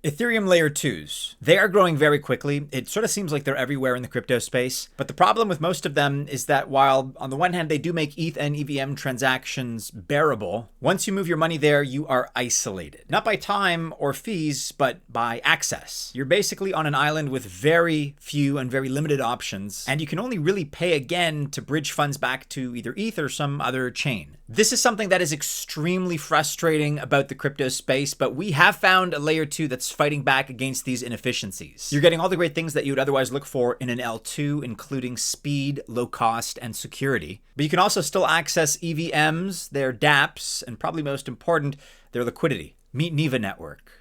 Ethereum Layer 2s. They are growing very quickly. It sort of seems like they're everywhere in the crypto space. But the problem with most of them is that while on the one hand they do make ETH and EVM transactions bearable, once you move your money there, you are isolated. Not by time or fees, but by access. You're basically on an island with very few and very limited options, and you can only really pay again to bridge funds back to either ETH or some other chain. This is something that is extremely frustrating about the crypto space, but we have found a layer 2 that's fighting back against these inefficiencies. You're getting all the great things that you would otherwise look for in an L2, including speed, low cost, and security. But you can also still access EVMs, their dApps, and probably most important, their liquidity. Meet Neva Network.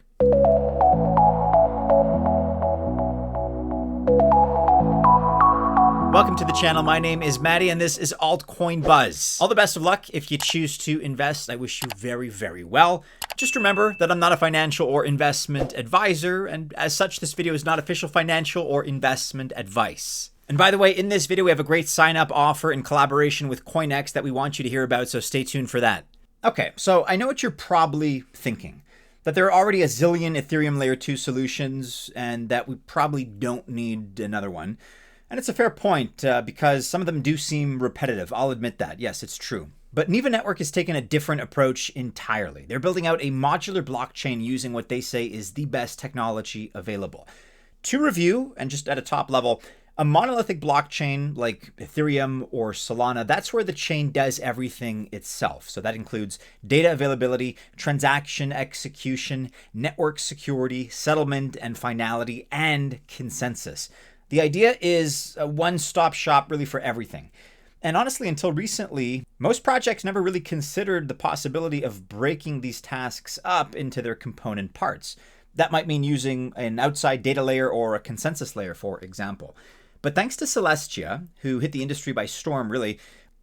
Welcome to the channel. My name is Maddie, and this is Altcoin Buzz. All the best of luck if you choose to invest. I wish you very, very well. Just remember that I'm not a financial or investment advisor, and as such, this video is not official financial or investment advice. And by the way, in this video, we have a great sign-up offer in collaboration with CoinEx that we want you to hear about, so stay tuned for that. Okay, so I know what you're probably thinking. That there are already a zillion Ethereum Layer 2 solutions, and that we probably don't need another one. And it's a fair point because some of them do seem repetitive. I'll admit that. Yes, it's true. But Neva Network has taken a different approach entirely. They're building out a modular blockchain using what they say is the best technology available. To review, and just at a top level, a monolithic blockchain like Ethereum or Solana, that's where the chain does everything itself. So that includes data availability, transaction execution, network security, settlement and finality, and consensus. The idea is a one-stop shop really for everything. And honestly, until recently, most projects never really considered the possibility of breaking these tasks up into their component parts. That might mean using an outside data layer or a consensus layer, for example. But thanks to Celestia, who hit the industry by storm really,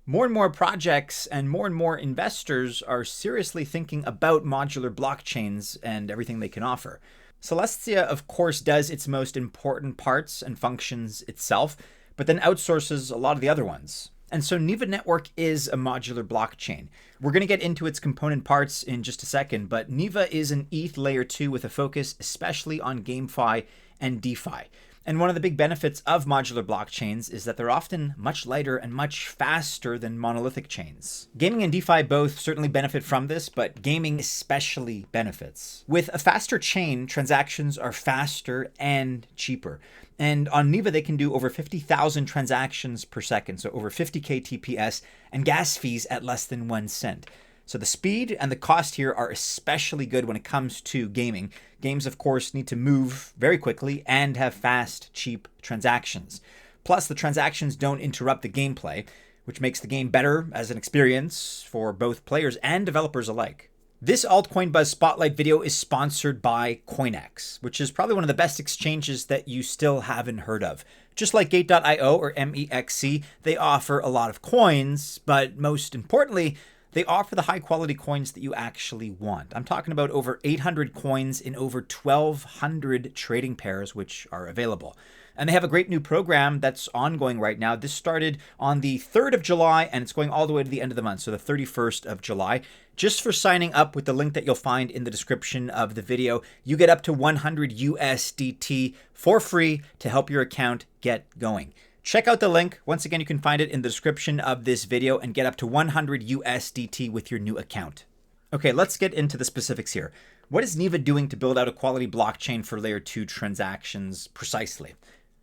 more and more projects and more investors are seriously thinking about modular blockchains and everything they can offer. Celestia, of course, does its most important parts and functions itself, but then outsources a lot of the other ones. And so Neva Network is a modular blockchain. We're going to get into its component parts in just a second, but Neva is an ETH Layer 2 with a focus especially on GameFi and DeFi. And one of the big benefits of modular blockchains is that they're often much lighter and much faster than monolithic chains. Gaming and DeFi both certainly benefit from this, but gaming especially benefits. With a faster chain, transactions are faster and cheaper. And on Neva, they can do over 50,000 transactions per second, so over 50K TPS, and gas fees at less than 1 cent. So the speed and the cost here are especially good when it comes to gaming. Games, of course, need to move very quickly and have fast, cheap transactions. Plus, the transactions don't interrupt the gameplay, which makes the game better as an experience for both players and developers alike. This Altcoin Buzz Spotlight video is sponsored by CoinEx, which is probably one of the best exchanges that you still haven't heard of. Just like Gate.io or MEXC, they offer a lot of coins, but most importantly, they offer the high quality coins that you actually want. I'm talking about over 800 coins in over 1,200 trading pairs, which are available. And they have a great new program that's ongoing right now. This started on the 3rd of July, and it's going all the way to the end of the month, so the 31st of July. Just for signing up with the link that you'll find in the description of the video, you get up to 100 USDT for free to help your account get going. Check out the link. Once again, you can find it in the description of this video and get up to 100 USDT with your new account. Okay, let's get into the specifics here. What is Neva doing to build out a quality blockchain for Layer 2 transactions precisely?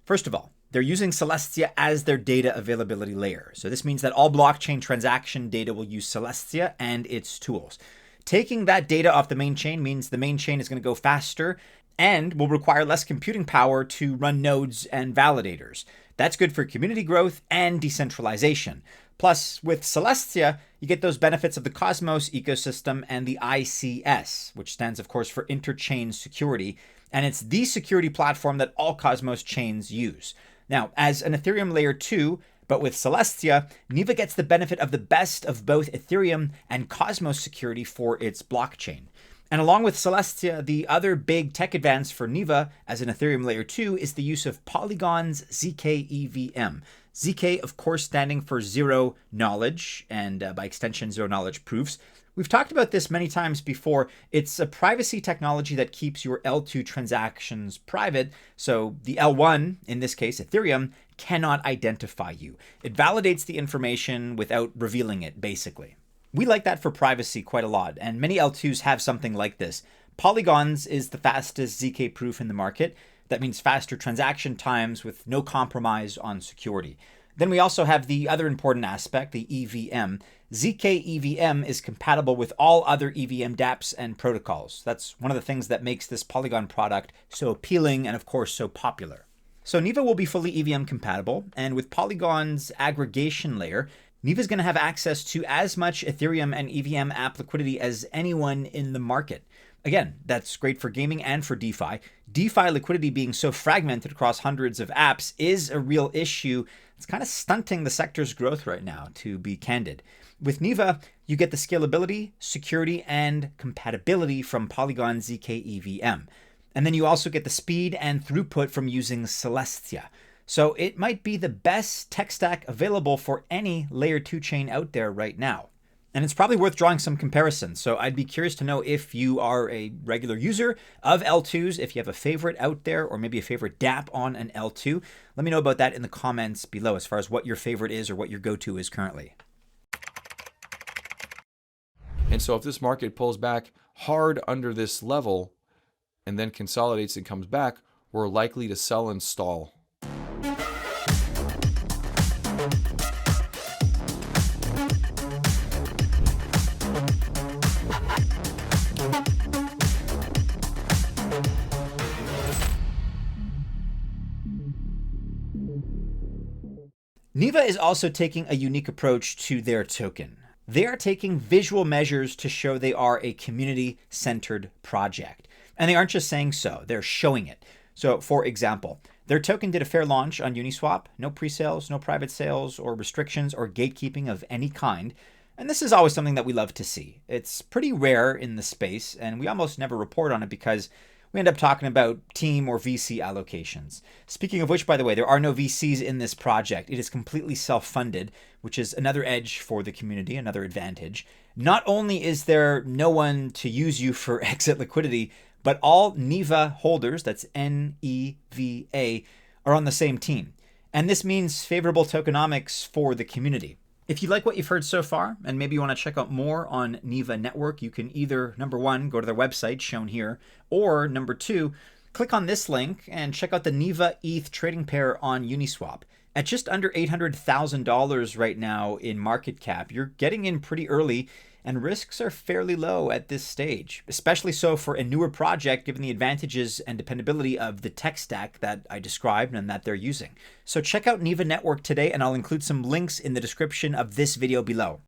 First of all, they're using Celestia as their data availability layer. So this means that all blockchain transaction data will use Celestia and its tools. Taking that data off the main chain means the main chain is going to go faster and will require less computing power to run nodes and validators. That's good for community growth and decentralization. Plus, with Celestia, you get those benefits of the Cosmos ecosystem and the ICS, which stands, of course, for Interchain Security, and it's the security platform that all Cosmos chains use. Now, as an Ethereum Layer 2, but with Celestia, Neva gets the benefit of the best of both Ethereum and Cosmos security for its blockchain. And along with Celestia, the other big tech advance for Neva as an Ethereum Layer 2 is the use of Polygon's ZK EVM. ZK, of course, standing for zero knowledge, and by extension, zero knowledge proofs, We've talked about this many times before. It's a privacy technology that keeps your L2 transactions private, so the L1, in this case Ethereum, cannot identify you. It validates the information without revealing it, basically. We like that for privacy quite a lot, and many L2s have something like this. Polygon's is the fastest ZK proof in the market. That means faster transaction times with no compromise on security. Then we also have the other important aspect, the EVM. ZK EVM is compatible with all other EVM dApps and protocols. That's one of the things that makes this Polygon product so appealing and, of course, so popular. So Neva will be fully EVM compatible, and with Polygon's aggregation layer, Neva is going to have access to as much Ethereum and EVM app liquidity as anyone in the market. Again, that's great for gaming and for DeFi. DeFi liquidity being so fragmented across hundreds of apps is a real issue. It's kind of stunting the sector's growth right now, to be candid. With Neva, you get the scalability, security, and compatibility from Polygon ZK EVM. And then you also get the speed and throughput from using Celestia. So it might be the best tech stack available for any layer 2 chain out there right now. And it's probably worth drawing some comparisons. So I'd be curious to know if you are a regular user of L2s, if you have a favorite out there, or maybe a favorite dApp on an L2. Let me know about that in the comments below as far as what your favorite is or what your go-to is currently. And so if this market pulls back hard under this level and then consolidates and comes back, we're likely to sell and stall. Neva is also taking a unique approach to their token. They are taking visual measures to show they are a community-centered project. And they aren't just saying so, they're showing it. So for example, their token did a fair launch on Uniswap, no pre-sales, no private sales, or restrictions or gatekeeping of any kind. And this is always something that we love to see. It's pretty rare in the space, and we almost never report on it because we end up talking about team or VC allocations. Speaking of which, by the way, there are no VCs in this project. It is completely self-funded, which is another edge for the community, another advantage. Not only is there no one to use you for exit liquidity, but all Neva holders, that's N-E-V-A, are on the same team. And this means favorable tokenomics for the community. If you like what you've heard so far, and maybe you want to check out more on Neva Network, you can either, number one, go to their website shown here, or number two, click on this link and check out the Neva ETH trading pair on Uniswap. At just under $800,000 right now in market cap, you're getting in pretty early, and risks are fairly low at this stage, especially so for a newer project given the advantages and dependability of the tech stack that I described and that they're using. So check out Neva Network today, and I'll include some links in the description of this video below.